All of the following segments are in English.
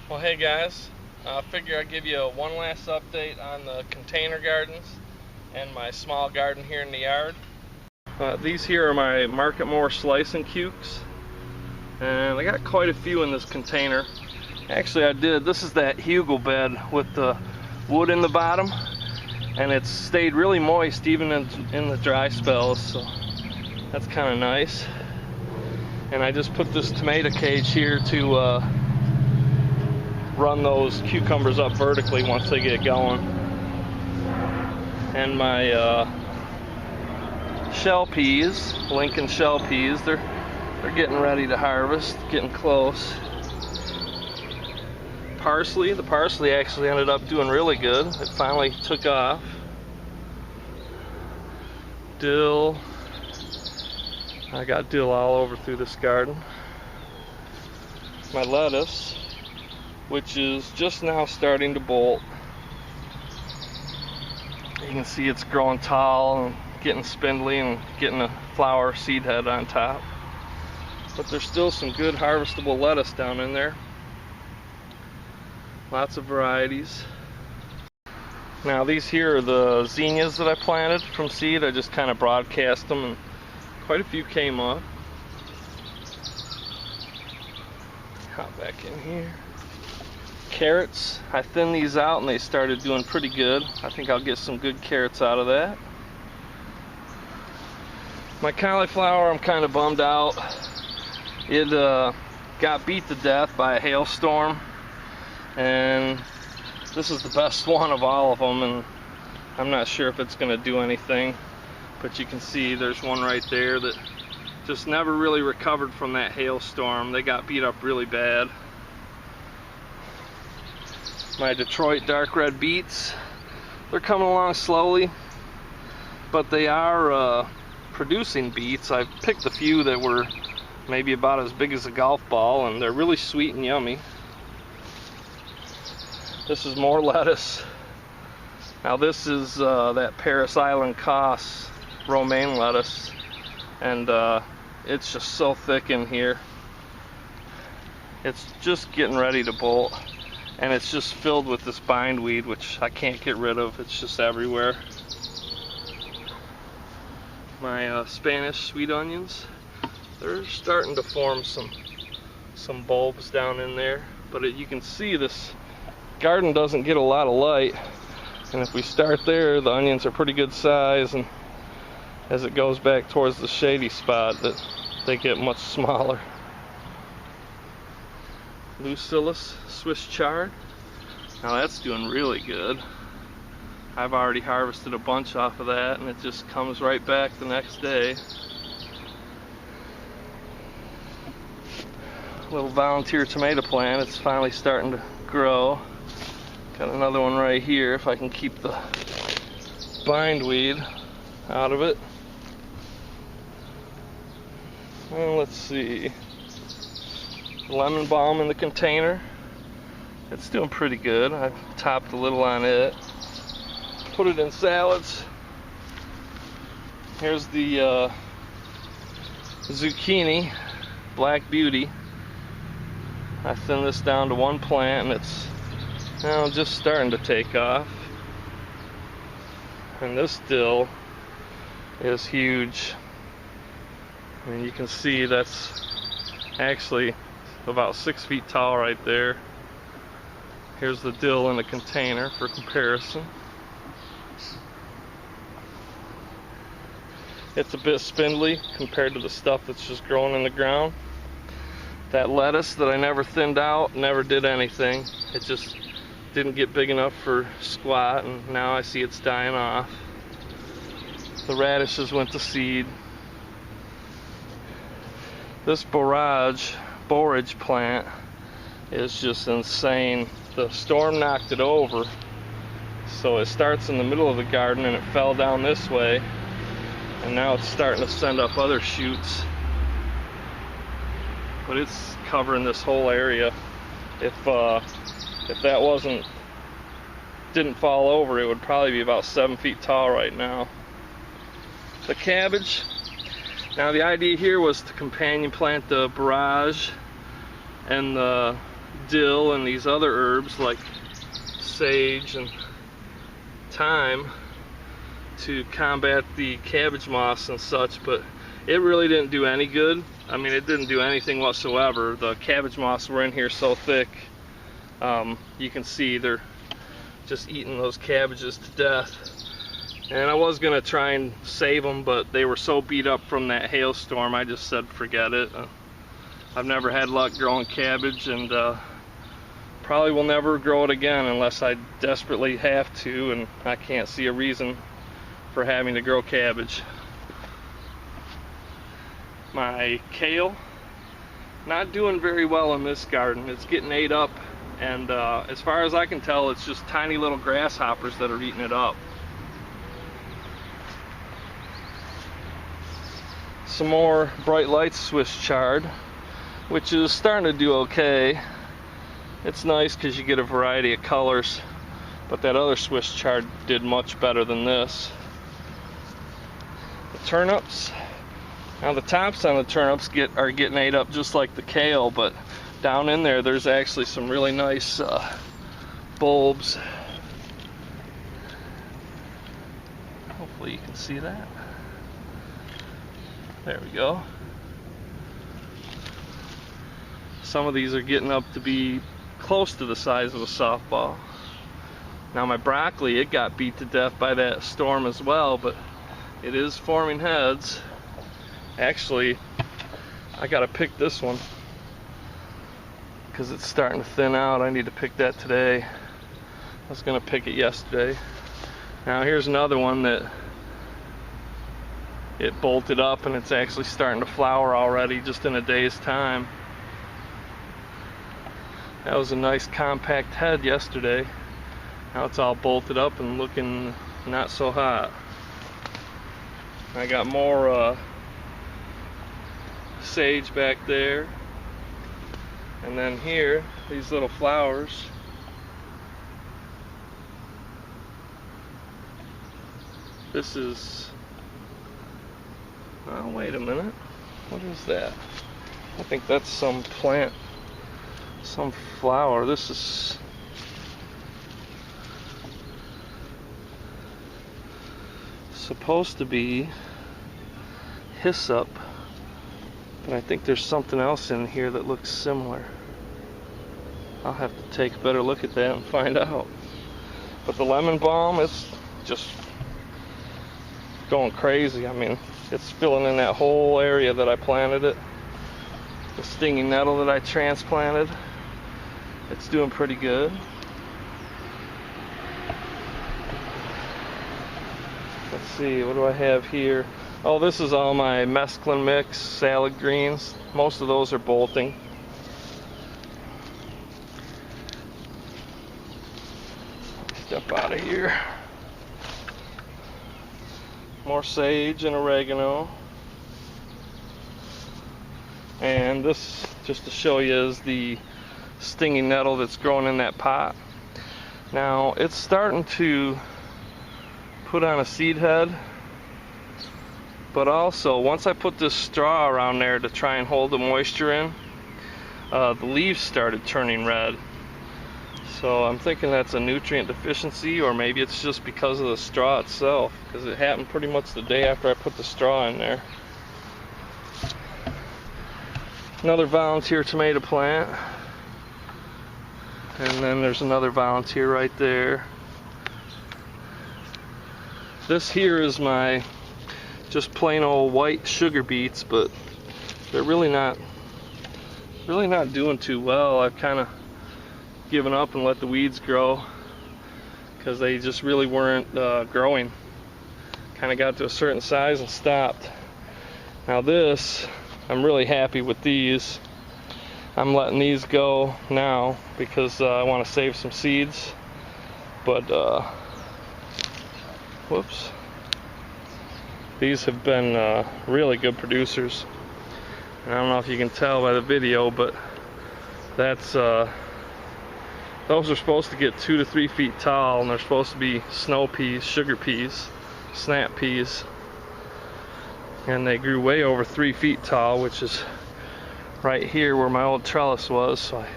Well, hey guys, I figure I'd give you one last update on the container gardens and my small garden here in the yard. These here are my Market More slicing cukes, and I got quite a few in this container. Actually, this is that hugel bed with the wood in the bottom, and it's stayed really moist even in the dry spells, so that's kind of nice. And I just put this tomato cage here to run those cucumbers up vertically once they get going. And my shell peas, Lincoln shell peas, they're getting ready to harvest, getting close. The parsley actually ended up doing really good. It finally took off. Dill, I got dill all over through this garden. My lettuce, which is just now starting to bolt. You can see it's growing tall and getting spindly and getting a flower seed head on top. But there's still some good harvestable lettuce down in there. Lots of varieties. Now these here are the zinnias that I planted from seed. I just kind of broadcast them and quite a few came up. Hop back in here. Carrots, I thinned these out and they started doing pretty good. I think I'll get some good carrots out of that. My cauliflower, I'm kind of bummed out. It got beat to death by a hailstorm, and this is the best one of all of them, and I'm not sure if it's going to do anything, but you can see there's one right there that just never really recovered from that hailstorm. They got beat up really bad. My Detroit dark red beets, they're coming along slowly, but they are producing beets. I've picked a few that were maybe about as big as a golf ball, and they're really sweet and yummy. This is more lettuce. Now this is that Paris Island Cos romaine lettuce, and it's just so thick in here. It's just getting ready to bolt. And it's just filled with this bindweed, which I can't get rid of. It's just everywhere. My Spanish sweet onions, they're starting to form some bulbs down in there. But you can see this garden doesn't get a lot of light. And if we start there, the onions are pretty good size. And as it goes back towards the shady spot, that they get much smaller. Lucillus Swiss chard. Now that's doing really good. I've already harvested a bunch off of that, and it just comes right back the next day. Little volunteer tomato plant, it's finally starting to grow. Got another one right here if I can keep the bindweed out of it. And let's see. Lemon balm in the container. It's doing pretty good. I've topped a little on it. Put it in salads. Here's the zucchini, Black Beauty. I thinned this down to one plant, and it's now just starting to take off. And this dill is huge. I mean, you can see that's actually about 6 feet tall right there. Here's the dill in the container for comparison. It's a bit spindly compared to the stuff that's just growing in the ground. That lettuce that I never thinned out never did anything. It just didn't get big enough for squat, and now I see it's dying off. The radishes went to seed. This borage plant is just insane. The storm knocked it over, so it starts in the middle of the garden and it fell down this way, and now it's starting to send up other shoots, but it's covering this whole area. If that didn't fall over, it would probably be about 7 feet tall right now. The cabbage, now the idea here was to companion plant the borage and the dill and these other herbs like sage and thyme to combat the cabbage moths and such, but it really didn't do any good. I mean, it didn't do anything whatsoever. The cabbage moths were in here so thick. You can see they're just eating those cabbages to death. And I was gonna try and save them, but they were so beat up from that hailstorm, I just said forget it. I've never had luck growing cabbage, and probably will never grow it again unless I desperately have to, and I can't see a reason for having to grow cabbage. My kale, not doing very well in this garden. It's getting ate up, and as far as I can tell, it's just tiny little grasshoppers that are eating it up. Some more Bright Lights Swiss chard, which is starting to do okay. It's nice because you get a variety of colors, but that other Swiss chard did much better than this. The turnips, now the tops on the turnips are getting ate up just like the kale, but down in there there's actually some really nice bulbs. Hopefully you can see that. There we go. Some of these are getting up to be close to the size of a softball. Now my broccoli, it got beat to death by that storm as well, but it is forming heads. Actually, I gotta pick this one because it's starting to thin out. I need to pick that today. I was gonna pick it yesterday. Now here's another one that it bolted up, and it's actually starting to flower already just in a day's time. That was a nice compact head yesterday. Now it's all bolted up and looking not so hot. I got more sage back there, and then here, these little flowers. This is, oh wait a minute, what is that? I think that's some plant, some flower. This is supposed to be hyssop, but I think there's something else in here that looks similar. I'll have to take a better look at that and find out. But the lemon balm is just going crazy. I mean, it's filling in that whole area that I planted it. The stinging nettle that I transplanted, it's doing pretty good. Let's see, what do I have here? Oh, this is all my mesclun mix salad greens. Most of those are bolting. Step out of here. More sage and oregano. And this, just to show you, is the stinging nettle that's growing in that pot. Now it's starting to put on a seed head, but also once I put this straw around there to try and hold the moisture in, the leaves started turning red. So I'm thinking that's a nutrient deficiency, or maybe it's just because of the straw itself, because it happened pretty much the day after I put the straw in there. Another volunteer tomato plant, and then there's another volunteer right there. This here is my just plain old white sugar beets, but they're really not doing too well. I've kind of given up and let the weeds grow because they just really weren't growing. Kind of got to a certain size and stopped. Now this, I'm really happy with these. I'm letting these go now because I want to save some seeds, but whoops, these have been really good producers. And I don't know if you can tell by the video, but that's those are supposed to get 2 to 3 feet tall, and they're supposed to be snow peas, sugar peas, snap peas. And they grew way over 3 feet tall, which is right here where my old trellis was. So I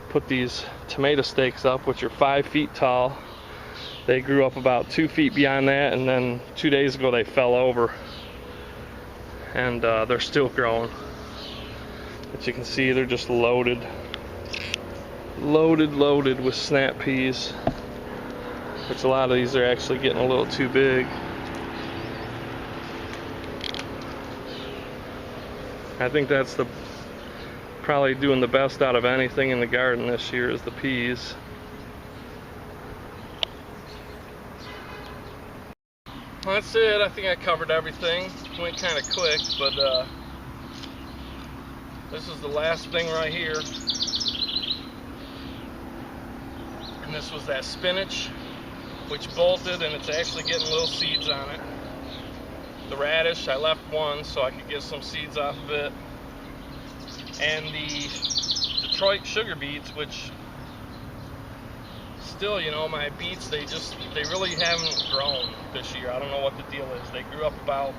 put these tomato stakes up, which are 5 feet tall. They grew up about 2 feet beyond that, and then 2 days ago they fell over, and they're still growing. As you can see, they're just loaded with snap peas, which a lot of these are actually getting a little too big. I think that's probably doing the best out of anything in the garden this year is the peas. Well, that's it. I think I covered everything. Went kind of quick, but this is the last thing right here. And this was that spinach, which bolted, and it's actually getting little seeds on it. The radish, I left one so I could get some seeds off of it. And the Detroit sugar beets, which still, you know, my beets, they really haven't grown this year. I don't know what the deal is. They grew up about,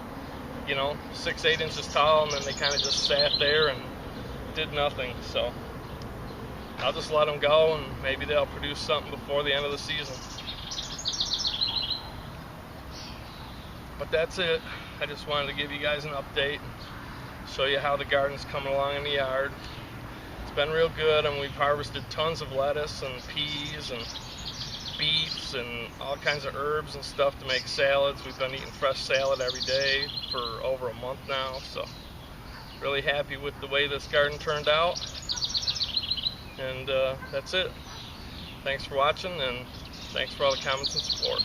you know, 6-8 inches tall, and then they kind of just sat there and did nothing. So I'll just let them go, and maybe they'll produce something before the end of the season. But that's it. I just wanted to give you guys an update, show you how the garden's coming along in the yard. It's been real good, and we've harvested tons of lettuce and peas and beets and all kinds of herbs and stuff to make salads. We've been eating fresh salad every day for over a month now, so really happy with the way this garden turned out. And that's it. Thanks for watching, and thanks for all the comments and support.